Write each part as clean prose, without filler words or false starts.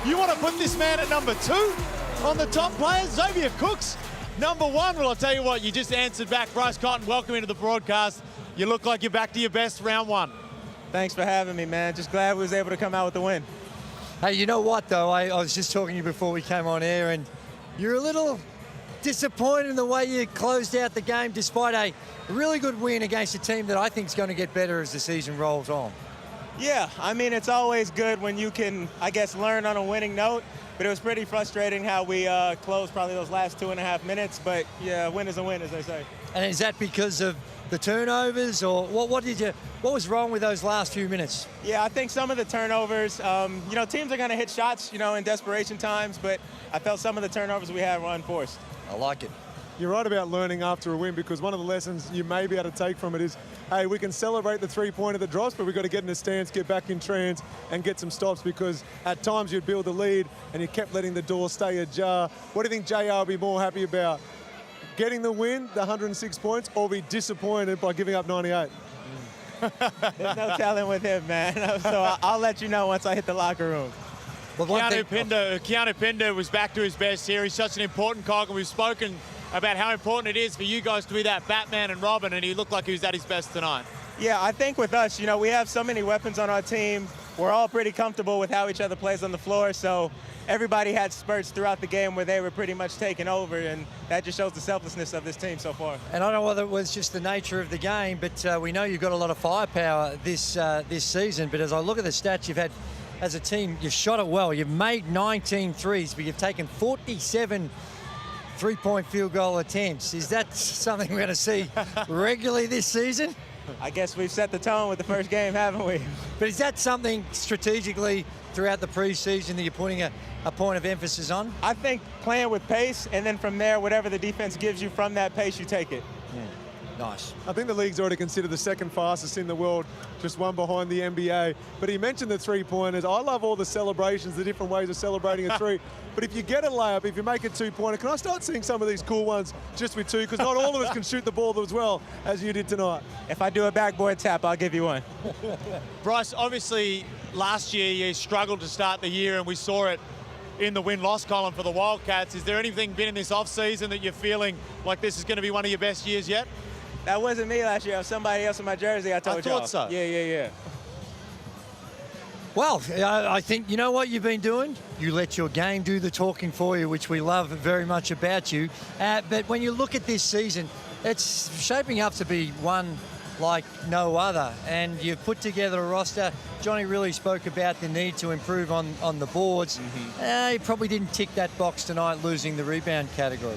You want to put this man at number 2 on the top players? Xavier Cooks, number 1. Well, I'll tell you what, you just answered back. Bryce Cotton, welcome into the broadcast. You look like you're back to your best round 1. Thanks for having me, man. Just glad we was able to come out with the win. Hey, you know what, though? I was just talking to you before we came on air, and you're a little disappointed in the way you closed out the game despite a really good win against a team that I think is going to get better as the season rolls on. Yeah, I mean, it's always good when you can, I guess, learn on a winning note, but it was pretty frustrating how we closed probably those last 2.5 minutes, but yeah, win is a win, as they say. And is that because of the turnovers, or what was wrong with those last few minutes? Yeah, I think some of the turnovers, you know, teams are going to hit shots, you know, in desperation times, but I felt some of the turnovers we had were unforced. I like it. You're right about learning after a win, because one of the lessons you may be able to take from it is, hey, we can celebrate the three-pointer that drops, but we've got to get in a stance, get back in trance, and get some stops, because at times you'd build the lead and you kept letting the door stay ajar. What do you think JR will be more happy about? Getting the win, the 106 points, or be disappointed by giving up 98? There's no telling with him, man. So I'll let you know once I hit the locker room. Keanu Pinder was back to his best here. He's such an important cog, and we've spoken about how important it is for you guys to be that Batman and Robin, and he looked like he was at his best tonight. Yeah, I think with us, you know, we have so many weapons on our team. We're all pretty comfortable with how each other plays on the floor, so everybody had spurts throughout the game where they were pretty much taking over, and that just shows the selflessness of this team so far. And I don't know whether it was just the nature of the game, but we know you've got a lot of firepower this season, but as I look at the stats you've had as a team, you've shot it well. You've made 19 threes, but you've taken 47 three-point field goal attempts. Is that something we're going to see regularly this season? I guess we've set the tone with the first game, haven't we? But is that something strategically throughout the preseason that you're putting a point of emphasis on? I think playing with pace, and then from there, whatever the defense gives you from that pace, you take it. Nice. I think the league's already considered the second fastest in the world, just one behind the NBA. But he mentioned the three-pointers. I love all the celebrations, the different ways of celebrating a three. But if you get a layup, if you make a two-pointer, can I start seeing some of these cool ones just with two? Because not all of us can shoot the ball as well as you did tonight. If I do a backboard tap, I'll give you one. Bryce, obviously last year you struggled to start the year, and we saw it in the win-loss column for the Wildcats. Is there anything been in this off-season that you're feeling like this is going to be one of your best years yet? That wasn't me last year. It was somebody else in my jersey, I told you. I thought so. Yeah. Well, I think, you know what you've been doing? You let your game do the talking for you, which we love very much about you. But when you look at this season, it's shaping up to be one like no other. And you've put together a roster. Johnny really spoke about the need to improve on the boards. He probably didn't tick that box tonight, losing the rebound category.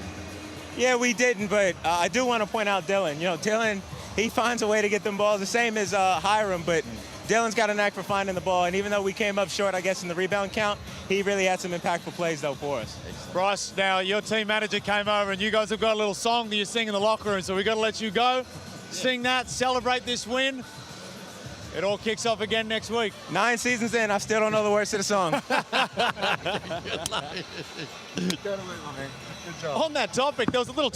Yeah, we didn't, but I do want to point out Dylan. You know, Dylan, he finds a way to get them balls, the same as Hiram, but Dylan's got a knack for finding the ball, and even though we came up short, I guess, in the rebound count, he really had some impactful plays, though, for us. Bryce, now your team manager came over, and you guys have got a little song that you sing in the locker room, so we've got to let you go. Sing that, celebrate this win. It all kicks off again next week. 9 seasons in, I still don't know the words to the song. On that topic, there was a little